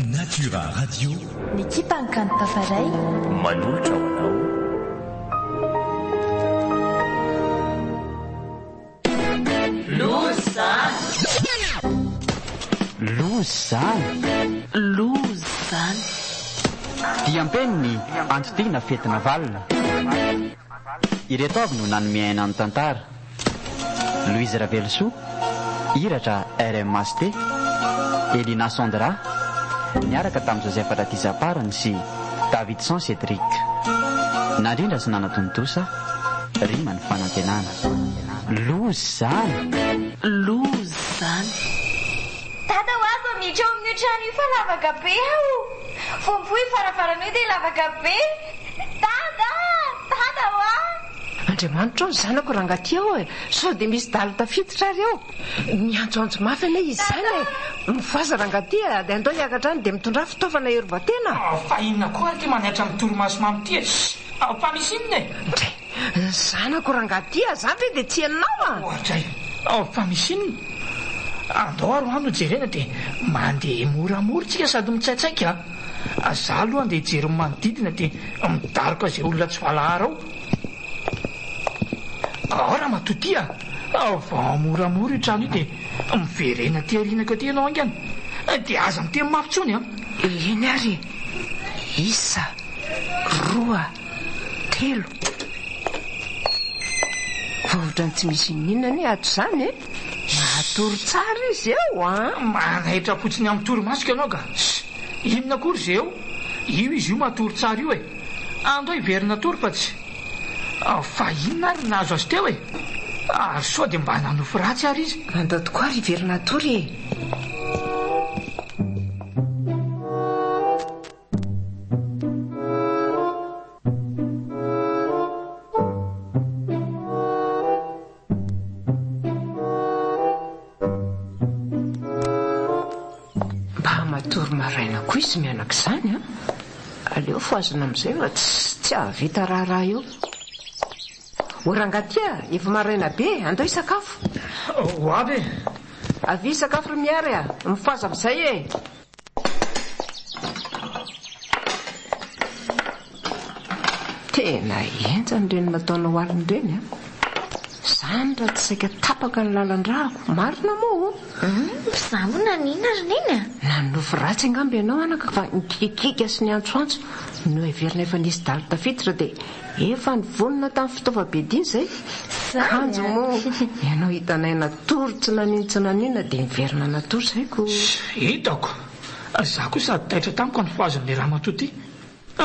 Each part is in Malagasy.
Natura Radio. L'équipe Ankanto Pafaray manolotra ho anao lozy zany dia ampeniny antotiana fetina valina ireto avy no nanomiaina ny tantara Louise Ravelsoa iratra RMST Elina Sondra niaraka tamin'ny Joseph Ratizaparany sy Davidson Cédric nandrindra sy nanatontosa rima ny fanantenana lozy zany Tata ho azo miditra ao amin'ny trano io fa lavaka be aho fompoy farafarana io dia lavaka be Tata ho Andriamanitra ao ny zanako rangaty ao e sao dia misy dalo tafiditra ary ao miantsoantso mafy ane izy zany e mivoaza rangaty dia andao hiakatra any dia mitondra fitaovana herovatena fa inona koa ary ty manatra amin'ny toromaso mamity fa misy inona e zanako rangaty zany ve dia tsy hainao ohatra fa misy inona andao ary ano jerena dia mandeha moramora tsika sady mitsaitsaika za aloha andeha jery manodidina dia midaroka izay olona tsy valahara ao raha matotia va moramora io trano io dia miverena ty arinaka ty ianao angany dia aza miteny mafy tsony iny ary isa 2 3 vohotrany tsy misy ninany ato zany e matory tsara izy eo manahitra fotsiny amin'ny toromasika ianao ka inona kory izay eo io izy io matory tsara io e andao hiverina tory fa tsy fa inona ary nahazo azy teo e ary soa dia mba nanofo ratsy ary izy andao tokoa ary hiverina tory e izy mianaka izany aleo foazina amin'izay fa tsy ahavita raharaha eo orangatya efa maraina be andao hisakafo ho avy e avy sakafo ry miary mifoaza amin'izay e tena enjany reny nataonao aliny reny zany raha tsy saika tapaka ny lalan-drahako marina moa Samona nina ry neny nanofo ratsy angamby ianao anaka fa nikikika sy ny antsoantso no heverina efa nisy dalo tafiditra dia efa nivonina tamin'ny fitaova-bediny izay kanjo moa ianao hitanay natory tsy nanina dia niverina natory izayko hitako za koa sady taitra tamiko ny foazan'ilay raha matoty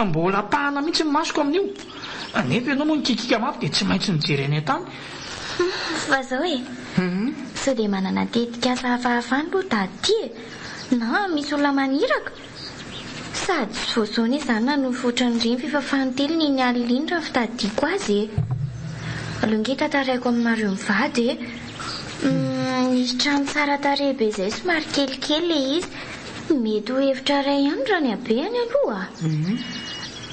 mbola pahana mihitsy ny masoko amin'io nefa ianao moa nikikika mafy dia tsy maintsy nijery any an-tany fa zao e sao dia manana tetika asa hafahafany loha daty na misy olona maniraka sady tsy voasaony izany nanofotry ny reny fifafantely ny alilindra fitadiako azy alonge tantaraiko aminareo mivady nisy trano tsara tarebe izay somary kelikely le izy mety ho hevitra ray ihany raha ny habeny aloha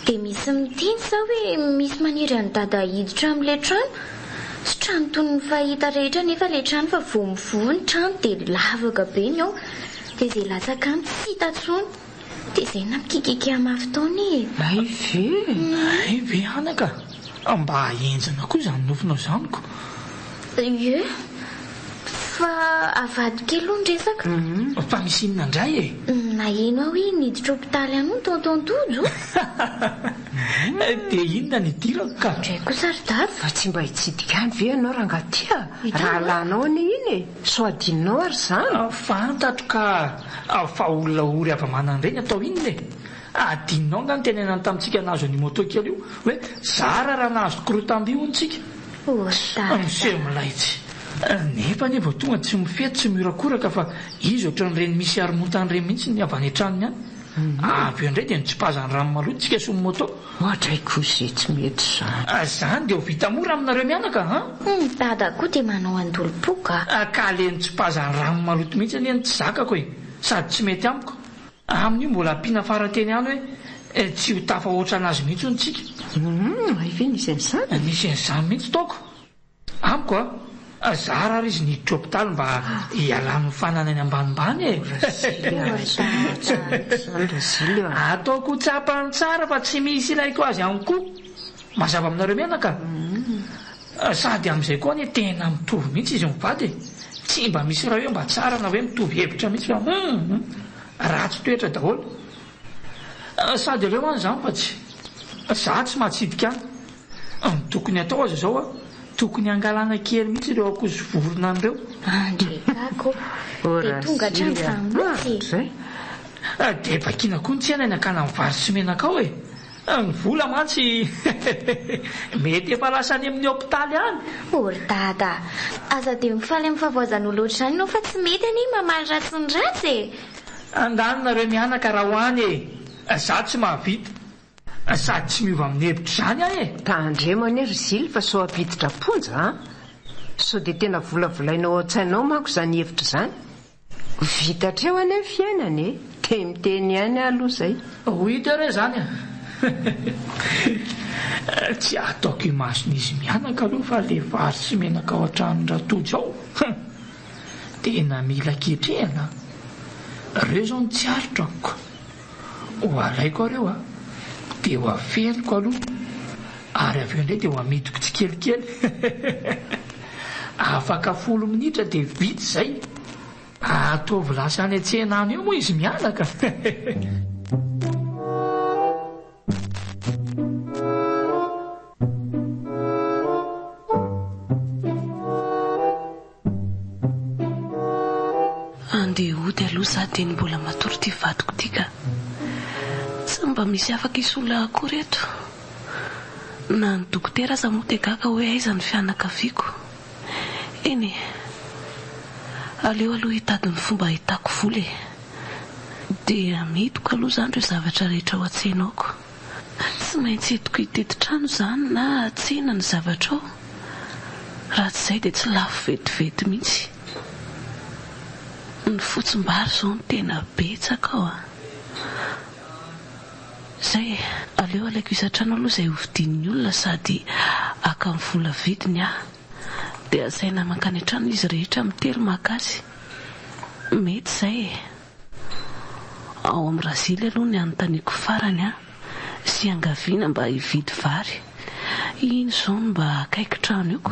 dia misy miteny sao hoe misy maniry any dada hiditra amin'ilay trano sy trano toy ny fahita rehetra nefa ilay trano fa vomivoa ny trano dia lavaka be ny ao dia izay latsaka any tsy hita tsony dia izay namikikika mafy taony ay ve anaka mba enjana koa izany nofinao zaniko ie fa avady kely aloha ny resaka fa misy inona indray e naheno aho hoe niditra hopitaly any no tontontojo dia inona ny dirako ka draiko saridaro fa tsy mba hitsidika any ve ianao rangatya raha lanao any iny e so adinonao ary zany fantatro ka fa olona ory avamanana ireny atao inona e adinonao nga ny tenenany tamintsika nahazo ny moto kely io hoe zara raha nahazo korotamby io ntsika miseho milaitsy nefa ny vao tonga tsy mifety tsy miorakoraka fa izy ohatran'ireny misy aromontany ireny mihitsy ny avy any an-tranony any avy eo indray dia nitsipazany rano malotsika sy ny moto ohatraiko izay tsy mety zany dia ho vita mora aminareo mianaka dada koa dia manao andolo-poka ka le nitsipazany rano maloto mihitsy aniany tsy zakako e sady tsy mety amiko amin'io mbola ampiana farateny any hoe tsy ho tafa oatra anazy mihitsy ontsika ve nisy an'izany nisy an'izany mihitsy taoko amiko Zara ary izy niditra hopitaly mba hialany fanana any ambanimbany e. Ataoko tsapany tsara fa tsy misy ilaiko azy ihany koa. Mazava aminareo mianaka. Sady amin'izay koa ny tena mitovy mihitsy izy mivady. Tsy mba misy raha hoe mba tsara na hoe mitovy hevitra mihitsy fa ratsy toetra daholo. Sady aleo any izany fa tsy za tsy matsidika any. Ny tokony atao azy zao a, tokony angalana kely mihitsy ireo akozy vorona an'ireo. Andrekako dia tonga hatrany mihitsy. Dia vakina koa ny tsena ny akana amin'ny vary sy menaka ao e. Ny vola mantsy mety efa lasa any amin'ny hopitaly any. Ory dada, aza dia mifaly amin'ny fahavoazan'olo ohatr'izany ianao fa tsy mety any mamaly ratsy ny ratsy e. Andanonareo mianaka raha ho any e. Za tsy mahavita. Sady tsy miova amin'ny hevitra izany aho e. Tandremana ry Zily fa so ampiditra ponja so dia tena volavolainao an-tsainao manko izany hevitra izany. Vitatreo any amin'ny fiainana e. Dia miteny ihany aloha izay. Hita re izany a. Tsy ataoko imason'izy mianaka aloha fa le vary sy menaka ao an-tranon'Ratojo ao. Tena mila ketrehana. Reo zao ny tsy aritrako. Ho alaiko areo a, dia ho aferiko aloha. Ary avy eo indray dia ho amidiko tsikelikely. Afaka 10 minitra dia vita izay. Ataovy lasa any an-tsena any eo moa izy mianaka. Andeha hody aloha za dia ny mbola matory ty vadiko ty ka tsy mba misy afaka isola akory eto. Na ny dokotera aza moa dia gaga hoe aiza ny fianakaviako. Eny aleo aloha hitady ny fomba hitako vola e. Dia midiko aloha izany ireo zavatra rehetra ao an-tsenako. Tsy maintsy hitako hitety trano izany na tsena ny zavatra ao. Raha tsy izay dia tsy lafo vetivety mihitsy. Ny fotsim-bary izao no tena betsaka ao a. Izay aleo alaiko isan-trano aloha izay hovidian'ny olona sady aka amin'ny vola vidiny aho. Dia asaina mankany an-trano izy rehetra mitelo makasy. Mety izay e. Ao amin'ny Razily aloha ny anontaniako farany a sy angaviana mba hividy vary. Iny izao no mba akaiky trano ioko.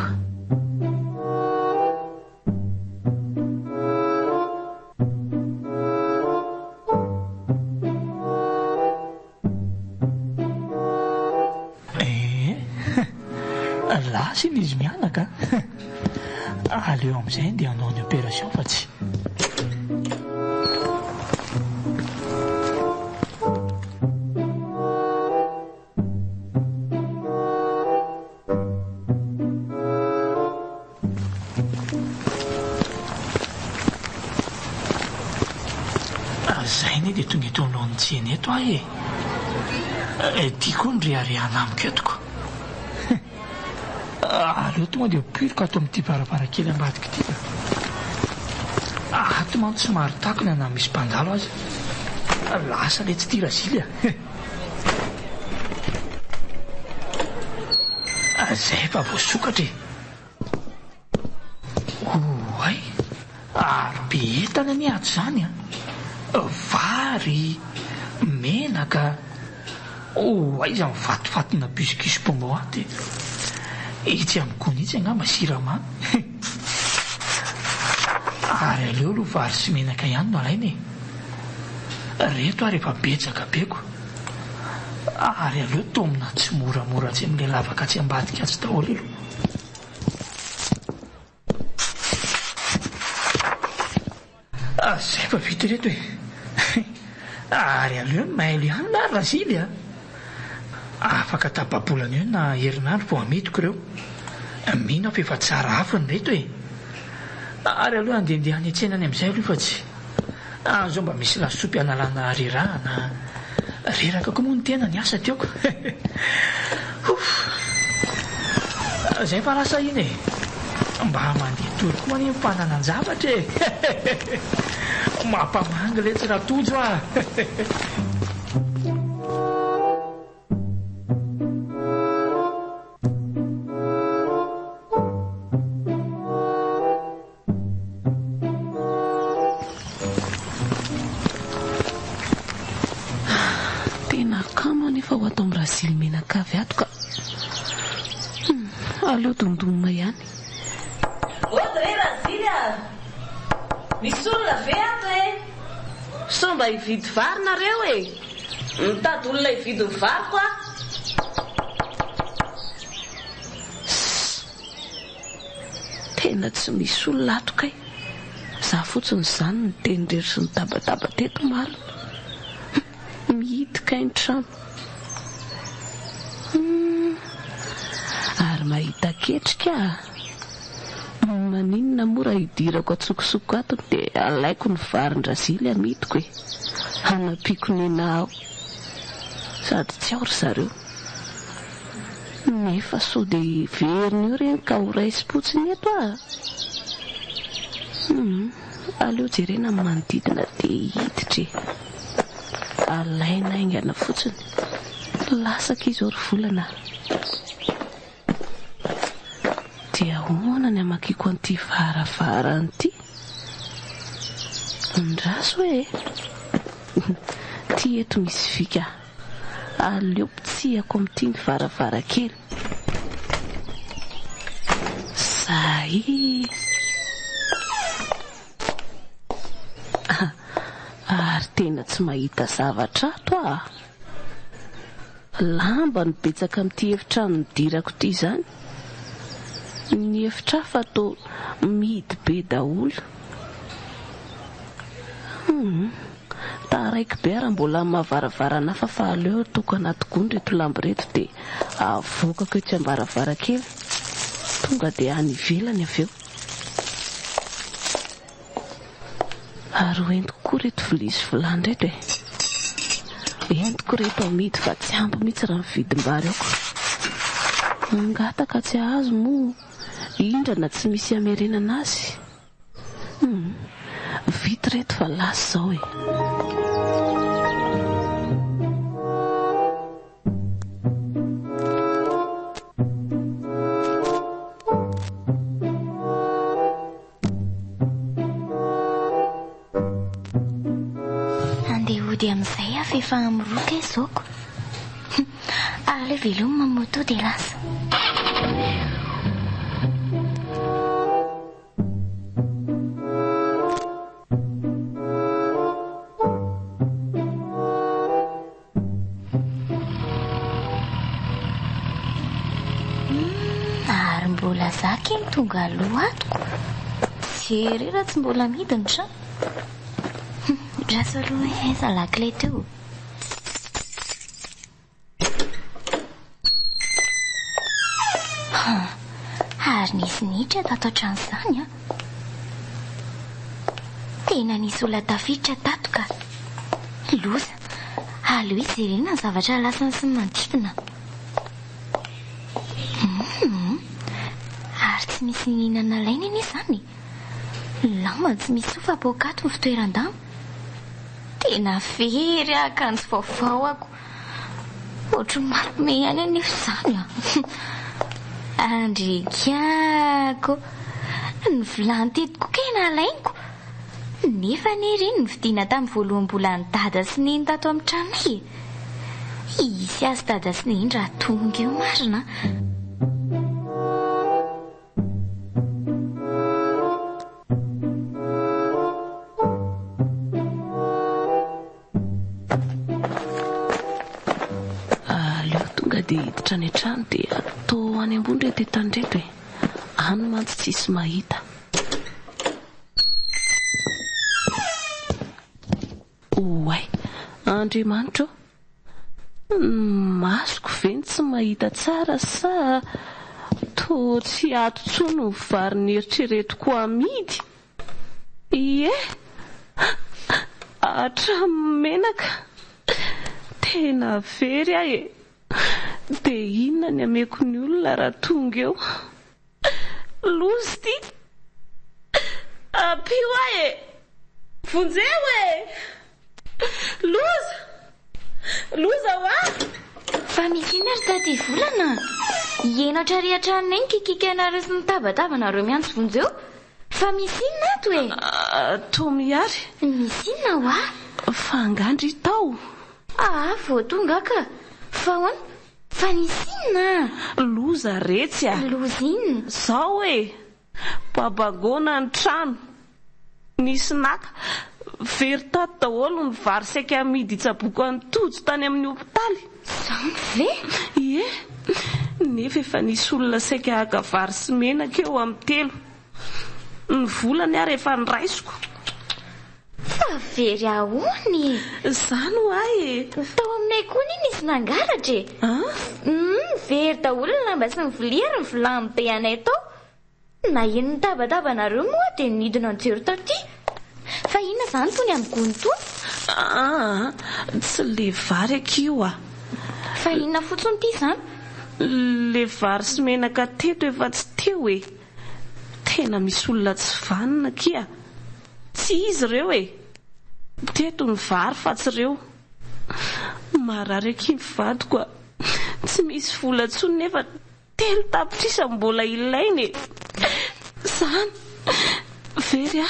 Lasa iny izy mianaka. Aleo amin'izay dia hanao ny opération fa tsy. Zay ny dia tonga eto aminao ny tsena eto aho e. Tiako ny reharehana amiko etoko. Aleo tonga dia piriko ato amin'ity varavarankely ambadika ity. Ato mantsy somary takona na misy mpandalo azy. Lasa le tsy tia Razily a. Zay efa voasokatra e. Oay, ary be entana ny ato izany a. Vary, menaka. Oay, izy amin'ny vatovatona bisikisy pombo aty. Itsy amin'ny konitsy angamba siramamy. Ary aleo aloha vary sy menaka ihany no alaina e. Reto ary efa betsaka beko. Ary aleo tomina tsy moramora tsy amin'ilay lavaka tsy ambadika azy daholo elo. Zay efa vita reto e. Ary aleo ny mailo ihany na Razily a. Afaka tapabolana eo na herinandro vao amidiko ireo. Mino fa efa tsara afony reto e. Ary aloha andehandeha any an-tsenany amin'izay aloha fa tsy. Zao mba misy lasopy analana rirana. Reraka koa moa ny tena ny asa tiako. Zay fa lasa iny e. Mba mandeha tory koa ny mifananan-javatra e. Mampamanga le tsy Ratojo a. kama nefa ho atao Brazil menakavy ato ka aleo domdomina ihany. Odre Brazil misy olona ve ato somba hividy vary nareo mitady olona hividy vary koa. Tena tsy misy olona ato kay. Za fotsiny izany ny tenindrery sy ny tabataba teto marina. Mihity kay ny trano. Ary mahita ketrika. Maninona mora hidirako atsokosoko ato dia alaiko ny varin-Brazil amidiko hanapiko nena aho. Sady tsy ao ry zareo. Nefa so dia verina eo reny ka ho raisi-potsiny eto aleo jerena manodidina dia hiditra alaina aingana fotsiny lasaka izy ry volana. Dia ahoana ny amakiko an'ity varavarana ity? Ndraso ty eto misy vika. Aleo pitsihako amin'ity ny varavarakely. Zay ary tena tsy mahita zavatra ato lamba ny betsaka amin'ity efitrano nidirako ity izany. Ny efitra fa to mihidy be daholo. Taraiky be raha mbola mahavaravara fa aleo toko anaty gony reto lamba reto dia avokako ety am-baravarakely tonga dia any ivelany avy eo. Ary entiko koa reto vilia sy vilany reto entiko reto amidy fa tsy ampy mihitsy raha mividim-bary aoko. Angataka tsy azo moa indrana tsy misy amerenana azy. Vita reto fa lasa zao andehody amin'izay efa amiroka izoko. Aleo veloma moto dia lasa. Ary mbola zaka iny tonga aloha atoko. Jery raha tsy mbola midiny trano. Draso aloha aiza lakile teo. Ary nisy nitra tato an-trano izany tena nisy olona tafiditra tato ka loza. Aleo ijerena ny zavatra lasany sy manodidina. Ary tsy misy ninana laina iny izany. Lama tsy misy sofa-poakato ny fitoeran-damba. Tena very akanjo vaovao ako. Ohatry mampime ihany anefa izany andrikako ny vilany tetiko kena alainiko. Nefa nereny ny vidiana tamin'ny voaloham-bolan'ny dada sy neny tato amin'ny tranonay. Isy azy dada sy neny raha tonga eo marina. Aleo tonga dia hiditra any an-trano dia atao any ambony reto etany reto any mantsy tsisy mahita. Oay, Andriamanitra masoko veny tsy mahita tsara sa to tsy ato tsono ny variny eritreretiko amidy. Hatramenaka tena very ahy dia inona ny ameko ny olona raha tonga eo. Lozy ty apio ahy vonjeo loza ho fa misy iny ary taty volana ienatra rehatrano eny kikika anareo sy nitabataba nareo miantso vonjeo. Fa misy inona ato to miary misy inona ho fangandry tao Voatonga ka fa hoana fa nisinna loza retsy a loza inona zao hoe babagona ny trano nisy naka very tato daholo ny vary saika amidy itsaboka ny tojo tany amin'ny hopitaly zany ve ie nefa efa nisy olona saika haka vary sy menaka eo amin'ny telo ny volany ary efa niraisiko fa very ahony zany ho ahy tao aminay koa ny nisy nangaratra very daholo ny lamba sy ny vilia ary ny vilany be anay tao na ino ny tabatabanaareo moa dia nidina anjero taty fa inona zany tony amin'ny gony tony tsy le vary akio a fa inona fotsiny ity zany le vary sy menaka teto efa tsy teo e tena misy olona tsy vanina kia tsy izy ireo e teto ny vary fa tsy ireo marary aky ny vadiko a tsy misy vola ntsony nefa telo tapitrisa mbola ilainy zany very a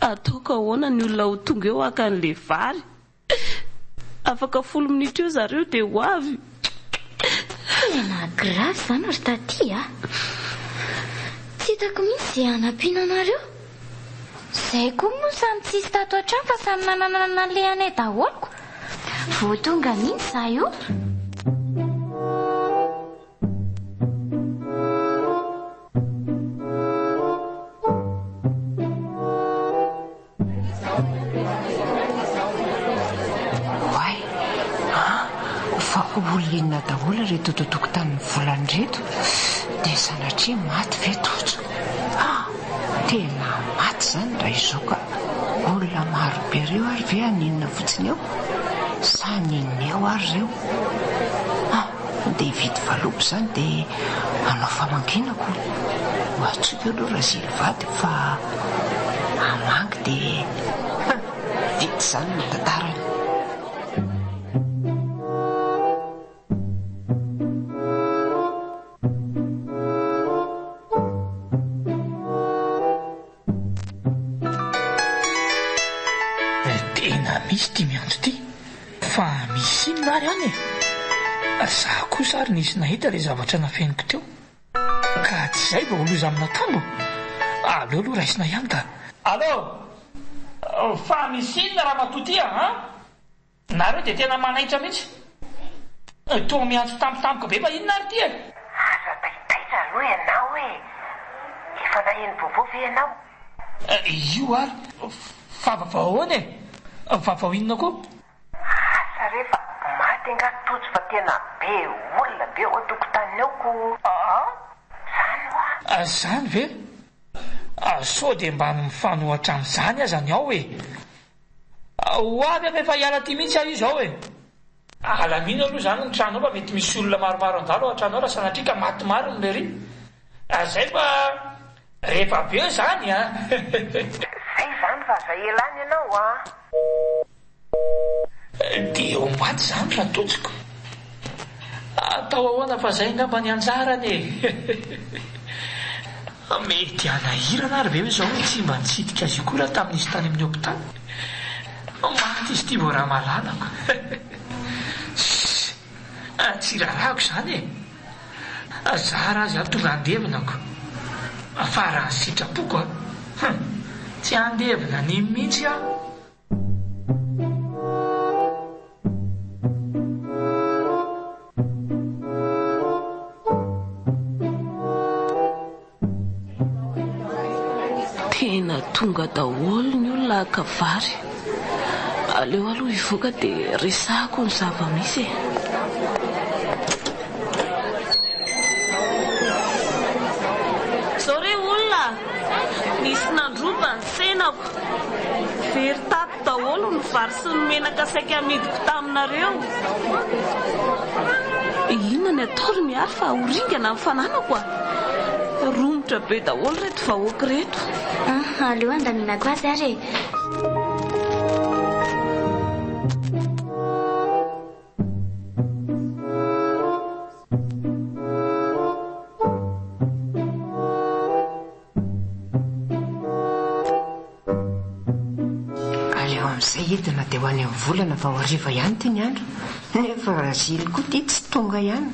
ataoko ahoana ny olona ho tonga eo aka n'le vary afaka 10 minitra eo zareo dia ho avy tena grasy zany ry taty a tsy hitako mihitsy izay hanampiana anareo izay koa moa samy tsisy tato an-trano fa samy nananana le anay daholoko voatonga mihitsy za io olona daholo reto totokotanin'ny volany reto dia sanatria maty ve tojo tena maty zany raha izao ka olona marobe reo ary ve aninona fotsiny eo sa ninona eo ary reo dia vidy valopo zany dia anao famankinako ho atsoka eo aloha raha zilivady fa amangy dia vidy zany no tantarany misy ty miandro ty fa misy ino nary any e za kosa ary nisy nahita le zavatra nafeniko teo ka tsy izay va oloza amina tambo aleo aloha raisina ihany ka allo fa misy inona raha matotya nareo dia tena manaitra mihitsy toa miantso tampotampoka be fa inona ary ty e aza taitaitra aloha ianao e efa naheno vaovao ve ianao io ary favavahoana e vavao inona koa asa rehefa maty angatojo fa tena be olona be ao an-tokotany eo ko zany hoa zany ve sao dia mba mifanohatra amin'izany azany ao e ho avy afa efa hiala ty mihitsy aho io zao e alamina aloha zany ny trano ao fa mety misy olona maromaro andalo ao an-trano ao raha sanatria ka maty maro ny lery zay fa rehefa be eo zany zay zany fa zay elany ianao dia eo maty zany raha totsiko atao ahoana fa zay ngamba ny anjarany e mety anahirana ary ve hoe zao hoe tsy mba nitsidika azy io koa raha tamin'izy tany amin'ny hopitaly maty izy ty vo raha malalako tsy rahahako zany e zara azy aho tonga andevinako fa raha ny sitrapoko tsy andevina ny mihitsy aho tena tonga daholo ny olona haka vary aleo aloha ivoaka dia resahako ny zava-misy zao re olona nisy nandroba ny senako very tato daholo ny vary sy ny menaka saika amidiko taminareo inona ny ataory miary fa horingana amin'ny fananako romotra be daholo reto vahoaka reto aleo andaminako azy ary eo amin'izay entina dia ho any amin'ny volana fa ho hariva ihany ty ny andro nefa razily koa ty tsy tonga ihany.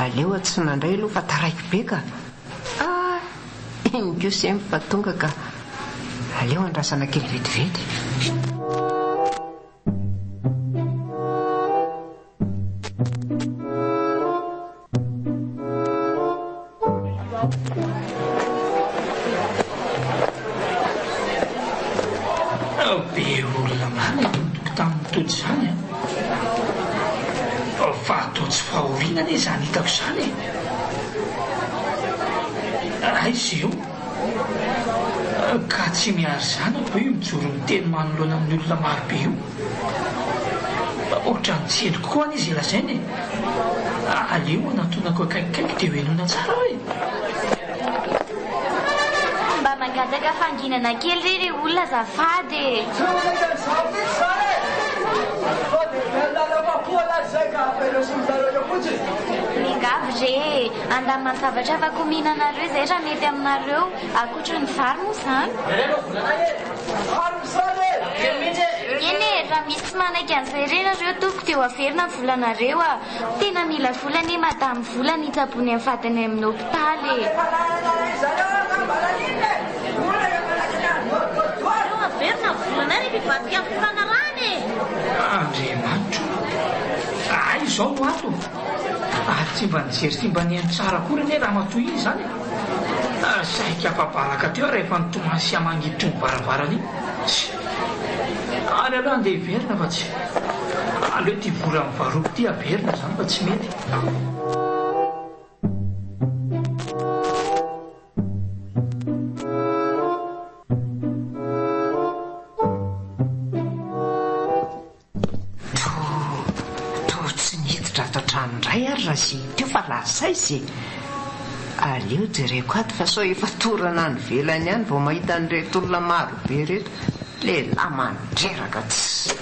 Aleo tsy nandray aloha fa taraiky be ka ingo se fa tonga ka aleo andrasana kely vetivety. be olona many toko tamin'ny tody izany fa atao tsy fahorinana izany hitako izany izy io ka tsy miary zanako io mijoro miteny manoloana amin'ny olona marobe io ohatrany tsy ely kokoa any izy elazainy aleo anatonako akaikikaiky dia hoenona tsara hoe mba mangataka fanginana kely ry ry olona zafady mingavy re andamany zavatra afaka ominanareo izay raha mety aminareo akoatra ny vary moa izany eny e raha misy tsy manaiky an'izay renareo toko dia ho averina ny volanareo tena mila volany madamy volany hitsabony amin'ny vadiny amin'ny hopitaly averina volana ny mivadika fanalany andriamanitro izao no ato tsy mba nijery ty mba nihaino tsara koa reny raha matoy iny izany saika ampabaraka teo rehefa nitomany sy amangiditry ny varavarany iny ary aloha andeha hiverina fa tsy aleo ty vola mivaroko ty averina zany fa tsy mety ndray ary raha sy teo fa lasay sy aleo jereko ato fa sao efa torana ny velany ihany vao mahita nyreto olona maro be reto lehilahy mandreraka tsy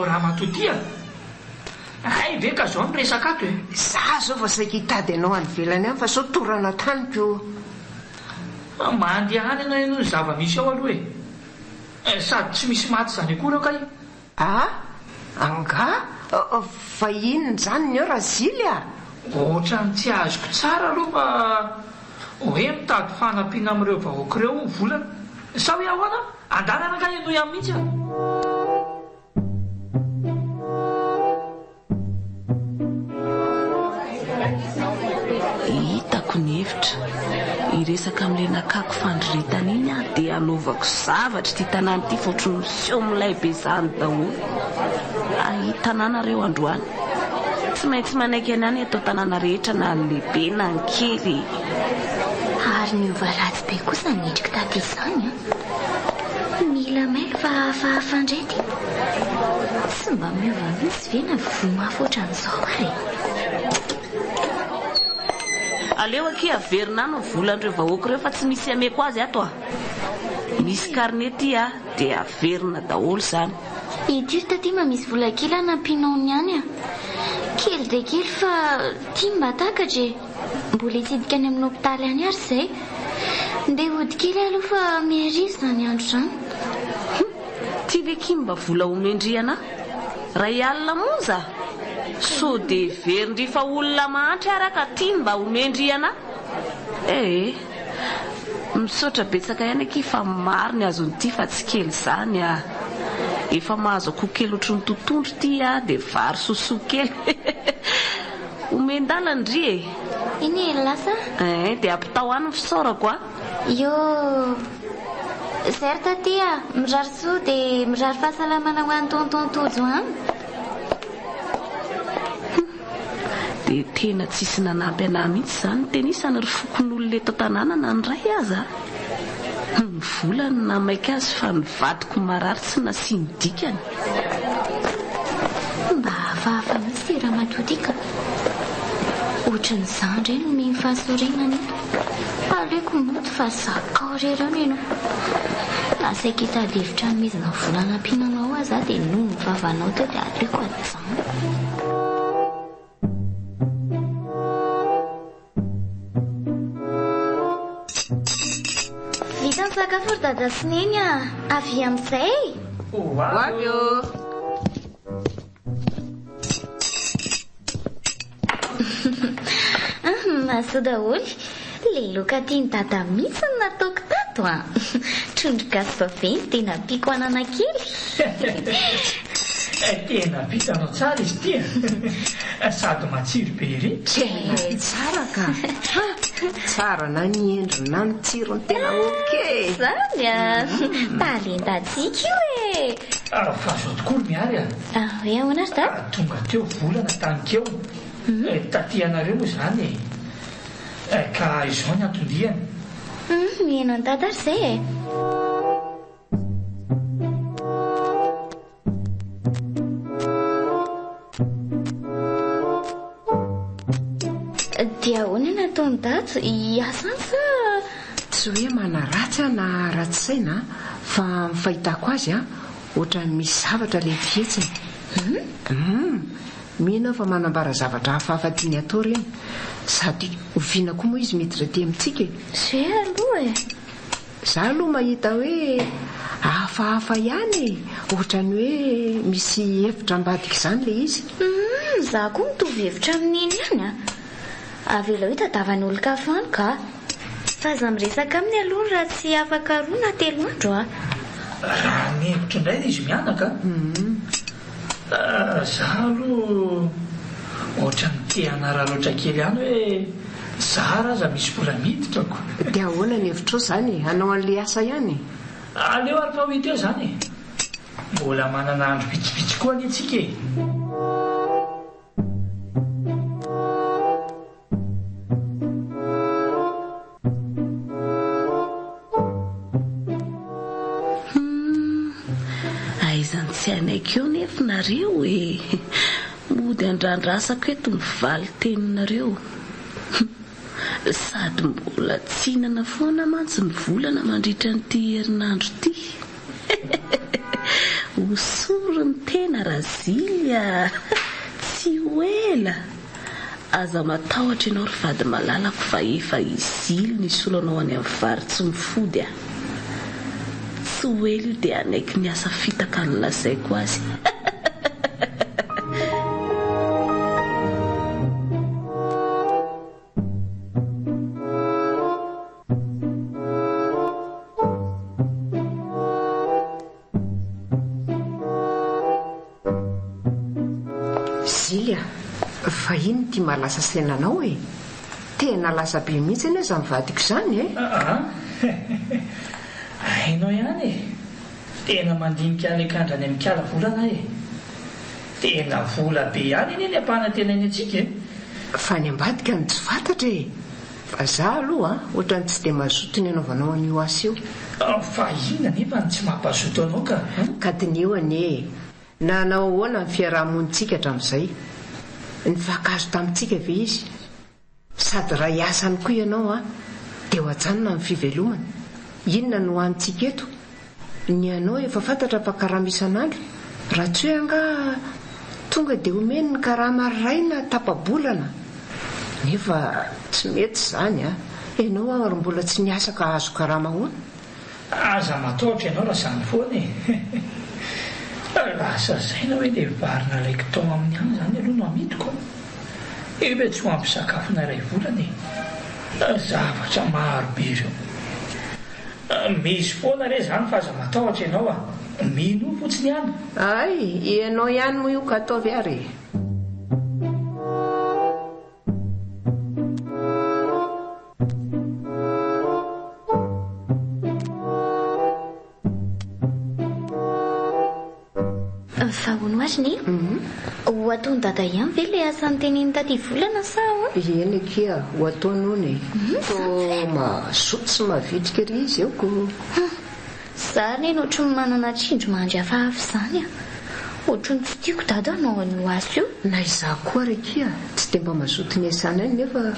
raha matotia ay ve ka zao miresaka ato za zao fa saika hitady anao any velany ihany fa sao torana taniko mandeha any ianao ny zava-misy ao aloha sady tsy misy maty zany akory ao ka anga fa inony zany ny eo raha zily ohatrany tsy azoko tsara aloha fa hoe mitady fanampiana amin'ireo vahoaka ireo ny volana sa hoe ahoana andanana ka eno ihany mihitsy hitako ny hevitra iresaka amin'ilay nakako fandriritana iny dia anaovako zavatra ty tanàna ty fotry miseo milay be zany daholo tanànareo androany tsy maintsy manaiky any any atao tanàna rehetra na ny lehibe na ny kely ary miova ratsy be kosa nidriky taty izany mila maily fa fandray ty tsy mba miova mihitsy ve na vomafy ohatran'izao ary aleo aky averina any ny volan'ireo vahoaka ireo fa tsy misy ameko azy ato misy karnety dia averina daholo izany ity taty mba misy vola kely anampinao ny any kely dia kely fa tia mba takatra mbola hitsidika any amin'ny hopitaly any ary izay ndeha hody kely aloha fa miarizy izany andro izany tia ve ky mba vola omendriana ray alina moza so dia verindry fa olona mahatra araka tia mba omendriana misaotra betsaka ihany aky fa maro ny azonyity fa tsy kely izany efa mahazo akoho kely ohatry ny totondro ty dia vary sosoa kely omendalany ry iny lasa dia ampitao any ny fisaorako yo certa ty mirary soa dia mirary fahasalamana ho an'ny tontontojo any dia tena tsisy nanampy anahy mihitsy izany tenisany ry fokon'olona eto tanànana ny ray aza ny volany namaika azy fa nivadiko marary tsy nasiany mba hafahafa misy raha matotika ohatrany zandry eny miny fahasorenany aleoko moto fa zakao rerano ianao nasaika hitady hevitra nomezana volana ampinanao aza dia noho ny vavanao teo dia aleoko azany dada Sineny avy amin'izay. Avy eo. Mahasoa daholo. Le loka tiany dada mihitsy no nataoko tato a. Trondro gasy vaventy dia napiako anana kely. Tena vitanao tsara izy tia. Sady matsiro be ry. Tsara ka. Tsara na ny endriny na ny tsirony tena okey. Zany a. Talentantsika io e. Fa zao tokoa miary a. Hoe ahoana azy dada? Tonga teo volana tanikeo. Taty anareo moa zany e. Ka izao ny antondiany. Mihaino any dada ary izay e. Dia ahoana nataony dato hiasany sa tsy hoe manaratsy na ratsy-saina fa ny fahitako azy a ohatrany misy zavatra le fihetsiny. Mino fa manambara zavatra hafahafa tiany atao reny sady oviana koa moa izy mety raty amintsika e. Zay aloha e. Za aloha mahita hoe hafahafa ihany e, ohatrany hoe misy hevitra ambadika izany le izy. Za koa mitovy hevitra amin'iny ihany a. Avela hoe tadavan'olo kafano ka. Fa za miresaka aminy aloha raha tsy afaka 2 na 3 andro a. Raha ny hevitra indray izy mianaka. Za aloha ohatrany te hanara loatra kely ihany hoe zara aza misy vola miditrako. Dia ahoana ny hevitra izany hanao an'le asa ihany? Aleo ary fa hoe teo izany mbola manana andro vitsivitsy koa ny antsika e. Aizany tsy anaiky eo nefinareo e. Mody andrandrasako eto mivaly teninareo. Sady mbola tsinana foana mantsy ny volana mandritra n'ity herinandro ity. Hosorony tena Razilia. Tsy hoela. Aza matahotra ianao ry vady malalako fa efa izily ny solanao any amin'ny vary tsy mifody a. Tsy hoela io dia anaiky ny asa fitaka ny lazaiko azy. Zilia, vahiny ty malasa sainanao e. Tena lasa be mihitsy ane za mivadiko izany e. Hainao ihany e. Tena mandinika alekandra any amin'ny kala volana e. Tena vola be ihany iny apahana tena iny antsika e. Fa ny ambadika no tsy fantatra e. Fa za aloha ohatrany tsy dia mazoto ny anaovanao an'io asa io. Fa inona nefa ny tsy mampazoto anao ka? Ka dinio anie. Nanao ahoana ny fiarahamonintsika hatramin'izay? Nifakazo tamintsika ve izy? Sady raha hiasany koa ianao dia ho ajanona amin'ny fivelomana. Inona no hoantsika eto? Ny anao efa fantatra fa karaha isan'andro. Raha tsy hoe anga tonga dia omeny ny karaha mariraina tapabolana. Nefa tsy mety izany Ianao ary mbola tsy niasa ka azo karaha mahoana? Aza matahotra ianao raha izany foana e. Lasa zaina hoe dia varina raiky tao amin'ny any izany aloha no amidiko. Efa tsy ho ampisakafona iray volana e. Zavatra maro be ireo. Misy foana re izany fa aza matahotra ianao mino fotsiny ihany. Ay, ianao ihany moa io ka ataovy ary. Fahono azy ny ho ataony dada ihany ve le asany teneny taty volana sa eny kia ho ataonony mazoto sy mavitrika ry izy eo ko za neny ohatry ny manana tsindro mandry hafahafa izany ohatry ny tsy tiako dada anao an'io asa io. Na izaho koa ry kia tsy dia mba mazoto ny asana any nefa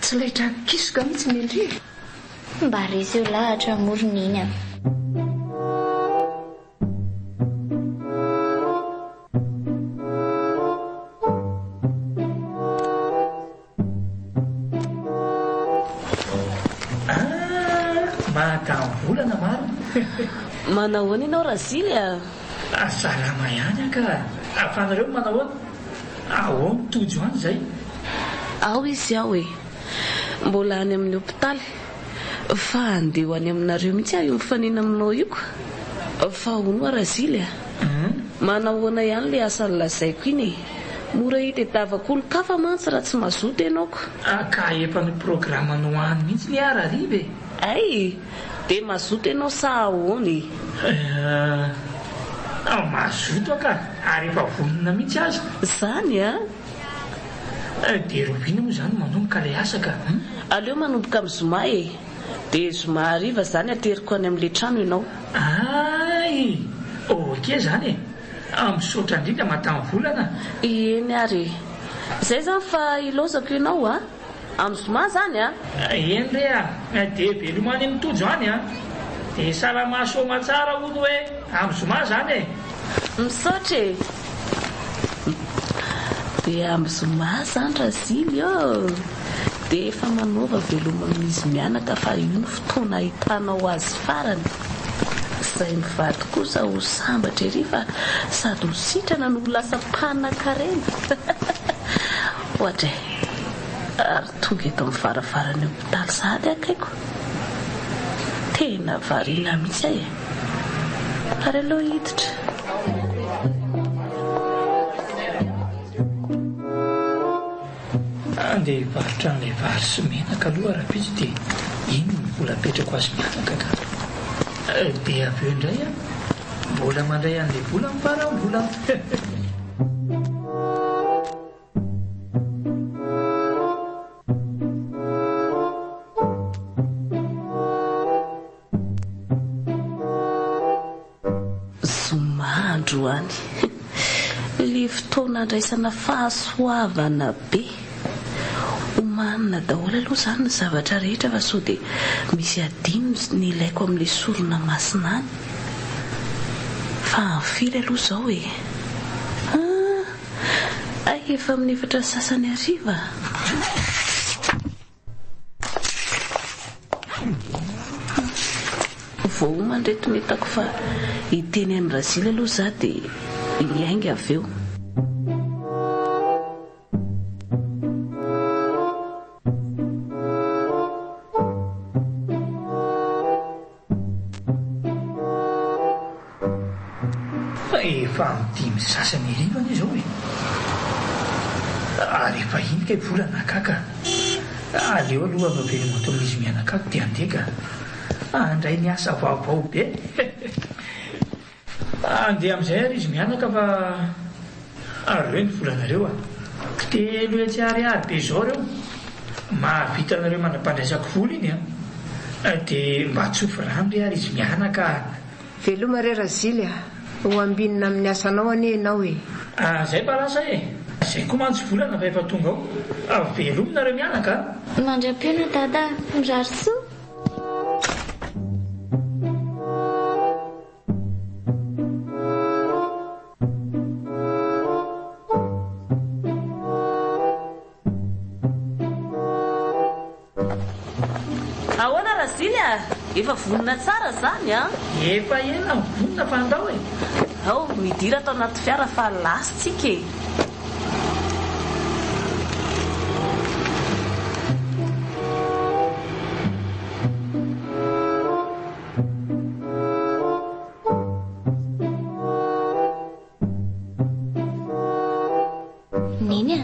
tsy laitra kisoka mihitsy ny andrina mba resy eo lahatra morony iny Mahataany volana Manahoana ianao Razily a? Salama ihany ka. Afanareo manahoana? Ao mitojo any zay. Ao izy aho e. Mbola any amin'ny hopitaly. Fa andeha ho any aminareo mihitsy aho io mifanina aminao io ka. Fa hono Razily a? Manahoana ihany le asa lazaiko iny e. Mora hitadiavako olon-kafa mantsy raha tsy mazoto ianao ko. Ka efa ny programanao any mihitsy le arariva e. Ay, dia mazoto ianao sa ahoany? Mazoto ka, ary efa vonona mihitsy aza. Zany a? Dia roviana moa zany manomboka le asa ka. Aleo manomboka amin'ny zoma e. Dia zoma hariva zany ateriko any amin'ile trano ianao. Ay, oke zany e. Misaotra indrindra mahatany volana. Eny ary. Zay zany fa ilozako ianao a. Amin'ny zoma zany a. Eny re a. Dia velomany mitojo any a. Dia salamasoma tsara hono hoe amin'ny zoma zany e. Misaotra e. Dia amin'ny zoma zany Razily eo. Dia efa manaova veloma amin'izy mianaka fa io ny fotoana ahitanao azy farany. Izay mivady kosa ho sambatra ery fa sady ho sitrana no lasa mpanan-karena. Ohatra ary tonga eto amin'ny varavarany hopitaly sady akaiko. Tena variana mihitsy ahy e. Ary aloha hiditra. Andeha hivarotra an'ilay vary sy menaka aloha rahampitsy dia iny no mbola apetrako azy mianaka ka. Dia avy eo indray a mbola mandray an'ilay vola mivaram-bola. Zoma androany. Le fotoana andraisana fahasoavana be. Omanina daholo aloha zany ny zavatra rehetra fa sao dia misy adino ny ilaiko amin'ilay sorona masina any. Fa anfiry aloha izao e. Ay efa amin'ny efatra sasany hariva. Vao mandreto metako fa hiteny amin'ny Razily aloha za dia hiainga avy eo. Efa midimy sasany arivana izao e. Ary efa iny ka volana kaka. Aleo aloha avaveloma ato amin'izy mianakako dia andeka andray ny asa vaovao be. Andeha amin'izay ary izy mianaka fa areo ny volanareo a. Telo etsy ariary be izao reo. Mahavita anareo manampandraisako vola iny a. Dia mba tsofi rano re ary izy mianaka. Veloma re Razily a. Ho ambinina amin'ny asanao anie ianao e. Zay palasa e. Zay koa mantsy volana fa efa tonga ao. Velomina mianaka. Mandram-piona dada mirary soa. Ahoana Razily a? Efa vonona tsara zany a? Efa ela vonona fa andao e. Ao midira atao anaty fiara fa lasitsika e. Neny a?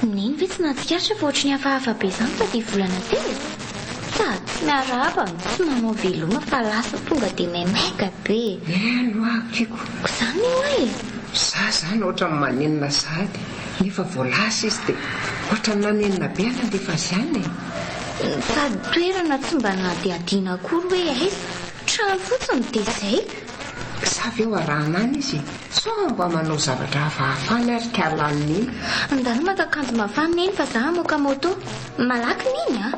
Neny ve tsy nahatsikaritra fa ohatry ny hafahafa be izany fa dia volana telo e. Sady tsy miarahaba tsy manao veloma fa lasa tonga dia maimaika be. No akiko. Izany io e. Za zany ohatra ny manenina sady nefa voalasa izy dia ohatra ny nanenina be ana dia efa izany e. Sady toerana tsy mba nadiadiana akory hoe aiza. Trano fotsiny dia izay. Savy eo arahana any izy. So mba manao zavatra hafahafany ary kalaniny iny. Andalo matakanjo mafana neny fa za moka moto. Malaky niny a.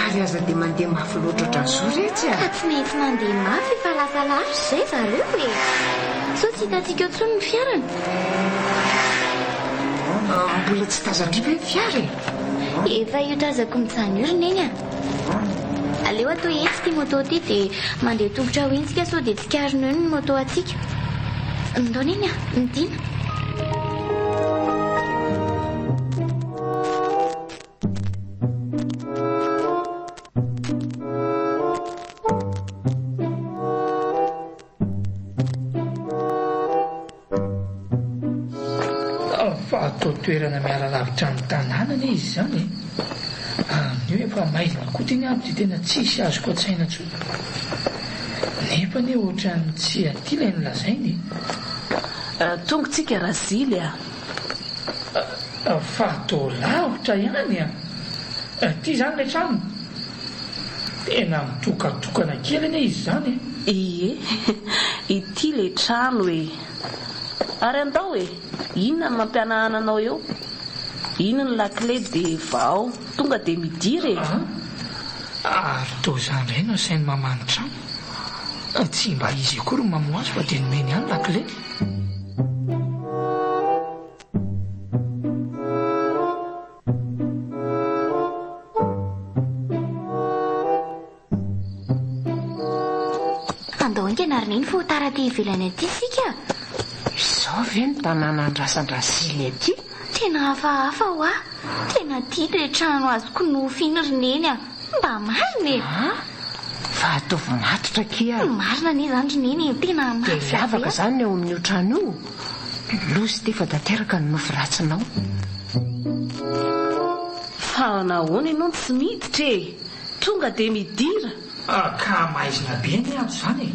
Ary aza dia mandeha mafy loatra ohatran'izao rehetra. Fa tsy maintsy mandeha mafy fa lasa lavitra izay zareo e. Sao tsy hitantsika eo intsony ny fiarana. Mbola tsy tazandriva ny fiara e. Efa io tazako mijanona eny a. Aleo atao etsy ty moto ty dia mandeha tongotra ho intsika sao dia tsy karina eo ny moto atsika. Ndaona eny a, midina. Atao toerana miara-lavitra ny tanànana izy zany io efa mailana koa teny aby dia tena tsisy azoko an-tsaina tsony nefa ne ohatrany tsy aty ilay ny lazainy tongotsika razily fa atao lavitra ihany ty zany lay trano tena mitokatokana kely ane izy zany ie ity lay trano e. Ary andao e, inona ny mampianahana anao eo? Inona ny lakile dia vao tonga dia midiry e. Ary toa izany iray no sainy mamanitra tsy mba izy akory ny mamoazy fa dia nomeny ihany lakile. Andao inkenarina iny fo tara ty ivelany aty sika. Sao ve ny tanàna andrasan-drasily aty? Tena hafahafa ho a. Tena tia ilay trano azoko nofiana roneny mba marina e. Fa ataovy matotra kia. Marina ne zany roneny tena dia lavaka zany eo amin'io trano io. Lozy ty fa tanteraka ny nofo ratsinao. Fa nahoana ianao tsy miditra e. Tonga dia midira. Ka maizina be ny ato zany e.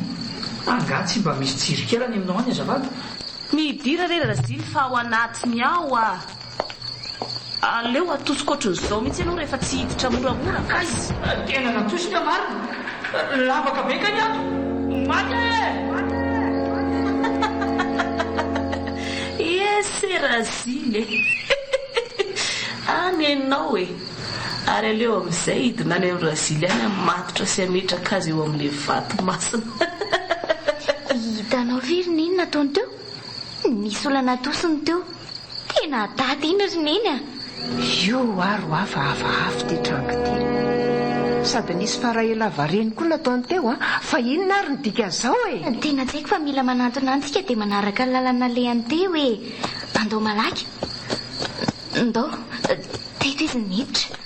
Anga tsy mba misy tsirikelany aminao any azavady. Midira re razily fa ao anatiny ao aleo atosiko ohatran'izao mihitsy ianao rehefa tsy hiditra moramora fa izy. Tena natosika marina. Lavaka be ka ny ato. Maty ese razily any ianao e. Ary aleo amin'izay hidina any amin'ny razily any matotra sy ametraka azy eo amin'ilay vato masina. Hitanao very neny nataony teo? Nisy olana tosiny teo. Tena daty iny roneny Io aro hafa ty trango ty. Sady nisy farahela vareny koa nataony teo fa inona ary ny dika zao e. Tena tsy haiko fa mila manantona antsika dia manaraka ny lalana lehany teo e. Andao malaky. Andao teto izy niditra.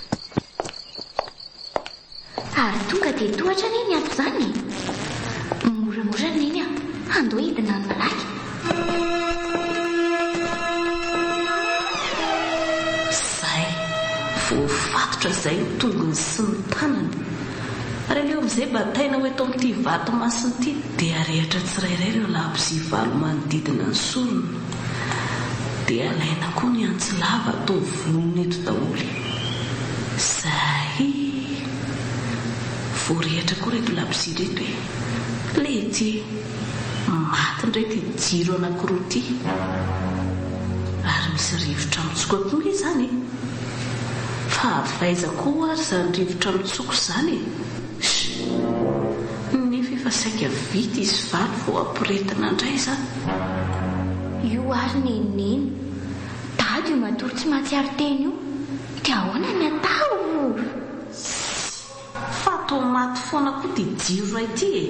Ary tonga dia tohatra neny ato zany. Moramora neny andao hidina ny malaky. Zay voafatotra izay ny tongony sy ny tanany. Ary aleo amin'izay bataina hoe eto amin'ity vato masina ity dia arehatra tsirairay ireo labosy valo manodidina ny sorona. Dia alaina koa ny antsy lava atao vonona eto daholo. Zay voarehatra koa reto labosy reto e. Lety maty ndray ty jiro anankiroa ty. Ary misy rivotra mitsoko koa izy zany fa avaiza koa ary zany rivotra mitsoko zany nefa efa saika vita izy valo vao ampiretina indray zany. Io ary neneny dady io matory tsy mahatsiaro teny io dia ahoana ny atao? Fa atao maty foana koa ty jiro ity e.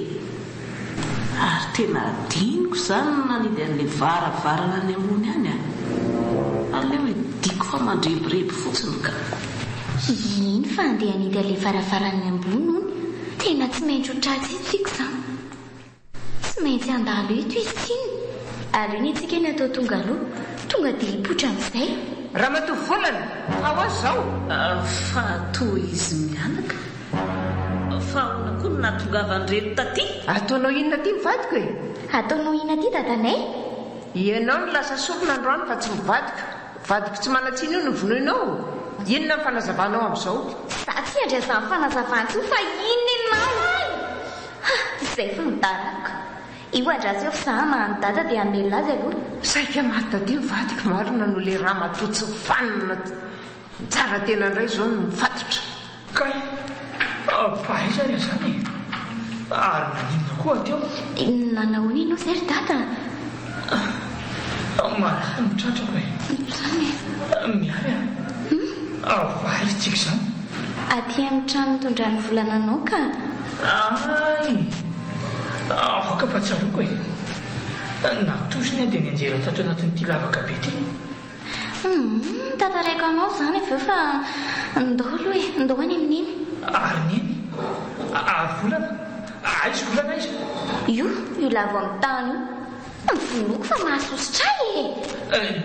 Ary tena diniko zany nanidy an'ilay varavarana any ambony any aleo idiko fa mandrebireby fotsiny ka. Iny fa andeha anidy an'ilay varavarana ambony ony tena tsy maintsy ho tratsy itsika zany. Tsy maintsy andalo eto izy tsiny. Ary iny itsika ny atao tonga aloha tonga dia hipotra amin'izay. Ramatoa volana ahoana zao? Fa toa izy mianaka. Fa ona koa no nahatongavany taty. Ataonao inona ty mivadiko e? Ataonao inona ty dadanay? Ianao no lasa sorona androany fa tsy mivadika. Vadiko tsy manatsiny io no vonoinao. Inona ny fanazavanao amin'izao? Za tsy andrazany fanazavany fa inonao? Izay fa midaraka. Io andrasy eo fa za mahany dada dia hamelona azy aloha. Saika maty taty mivadika marina no le ramatoa tsy fanina. Tsara tena indray zao no mifatotra. Kay, fa aiza re zany Ary naninona koa teo? Nanao nino zay ry dada? Malany mitratrako e. Miary vary tsika izany. Aty amin'ny trano mitondra ny volananao ka? Ay, afaka fahatsaroko e. Natosiny dia nianjera tato anatin'ity lavaka be ty. Tataraiko anao izany aveo fa ndao aloha e, ndao any amin'iny. Ary niny? Ary volana? Aizy volana izy? Io lavo amin'ny tany io. Vonoko fa mahasositra e.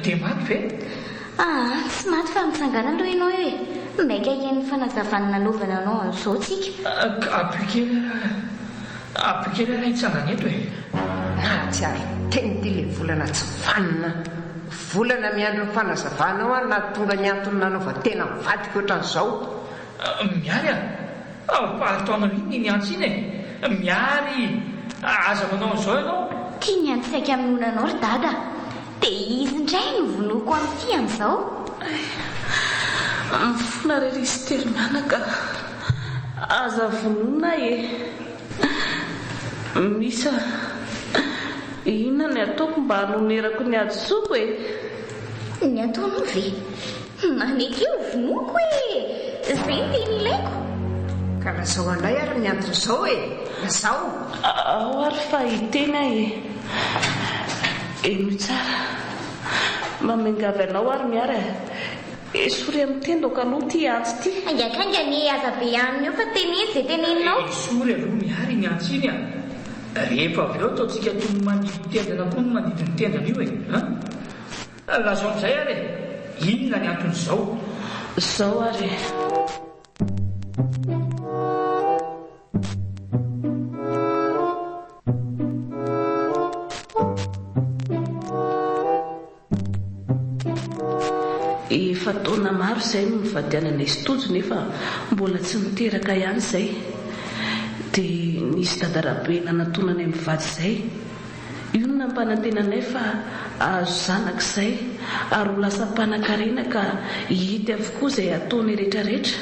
Dia maty ve? Tsy maty fa mitsangana aloha ianao io e. Maika ian'ny fanazavana nanaovana anao an'izao tsika. Apikely raha hitsangana eto e. Tsy ary teny ty le volana tsy vanina. Volana miandro ny fanazavanao a na tonga ny antony nanaova tena mivadika ohatran'izao. Miary ataonao iny ny antsy iny e. Miary aza manao an'izao ianao. Tia ny antsaika amin'ny onanao ry dada. Dia izy indray no vonoko amin'ity amin'izao. Mifona rerisy telo mianaka. Aza vonona e. Misa inona ny ataoko mba hanonerako ny adisoko e? Ny ataonao ve? Manekeo vonoko e. Izay ny teny ilaiko. Ka lazao anay ary ny antony izao e. Lazao. Ao ary fa hitena e. Eno tsara. Mamengavy anao ary miara. Esory amin'ny tendoko aloha ty antsy ty. Akanga ny aza be aminy eo fa teneny izay teneninao. Esory aloha miary ny antsy iny a. Rehefa avy eo ataontsika toy ny mandidy tendana koa no mandidy ny tendana io e. Lazao amin'izay ary e. Inona ny antony izao? Izao ary. Efa taona maro izay no mivadianana istojo nefa mbola tsy miteraka ihany izay. Dia nisy dadarabe nanatonany amin'ny vady izay. Io no nampanantenanay fa azo zanak'izay ary ho lasa mpanankarena ka hita avokoa izay ataony rehetrarehetra.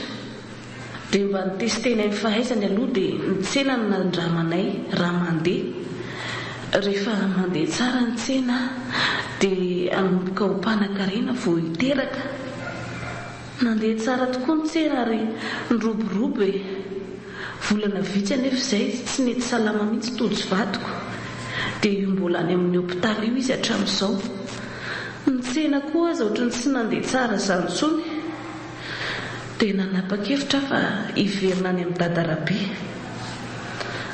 Dia mba nitestena ny fahaizany aloha dia nitsena ny nandramanay raha mandeha. Rehefa mandeha tsara ny tsena dia anomboka ho mpanankarena vao hiteraka. Nandeha tsara tokoa ny tsena ary niroborobo e. Volana vitsy anefa izay tsy nety salama mihitsy tojo vadiko. Dia io mbola any amin'ny hopitaly io izy hatramin'izao. Ny tsena koa aza ohatran'ny tsy nandeha tsara izany intsony. Dia nanapa-kevitra fa hiverina any amin'ny dadarabe.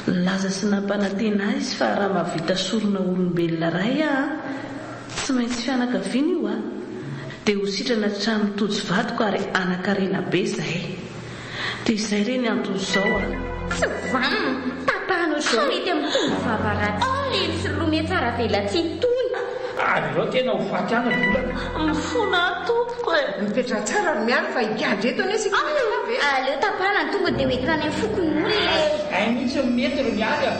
Laza sy nampanantena izy fa raha mahavita sorona olombelona ray tsy maintsy fianakaviana io dia ho sitrana hatramin'ny tojo vadiko ary anankarena be izay. Dia izay ireny antony izao Tsy vanina. Tapahana mety amin'ny tony vavaratsy. Lely sy lome tsara vela tsy tony. Ary ireo tena ho faty any ny volana. Mifona tompoko e. Mipetra tsara ary miary fa higadra eto ane sika ve? Aleo tapahana tonga dia hoentina any amin'ny fokony olona. Ay mihitsy mety ro miary a.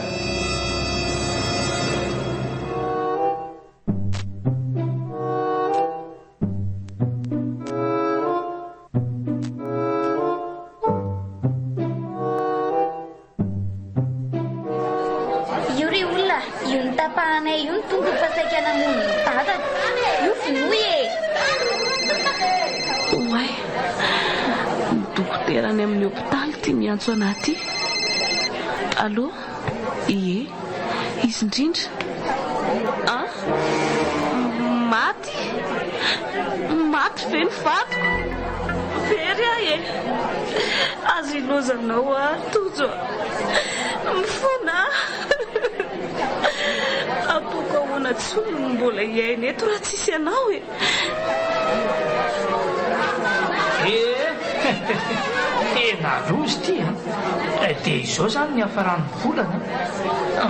Tapahanay io ny tonga pasaika namoniny dada. Io vinoy e. Oay, ny dokoterany amin'ny hopitaly tia miantso anaty. Allô? Ie, izy indrindra. Maty ve ny vadiko? Very ahy e. Azo ilozanao tojo. Mifona. Apoko ahoana tsony no mbola hiaina eto raha tsisy anao e. Tena lozy ty dia izao izany ny hafaran'ny volana.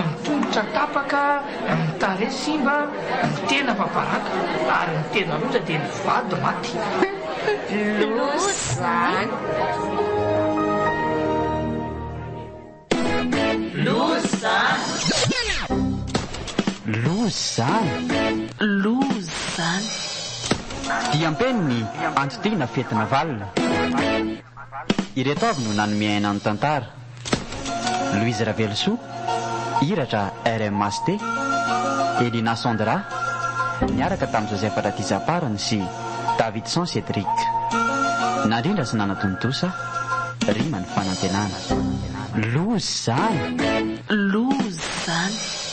Mitongotra tapaka, mitare simba, ny tena paparaka ary ny tena loza dia ny vady maty. Lozy zany. Lozy zany. Lozy zany. Dia ampeniny antotiana fetina valina. Ireto avy no nanomiaina ny tantara. Louise Ravelosoa, iratra RMST, Elina Sandra, miaraka tamin'ny Joseph Ratizaparany sy Davidson Cédric. Narindra sy nanatontosa, rima ny fanantenana. Lozy zany. Lozy zany.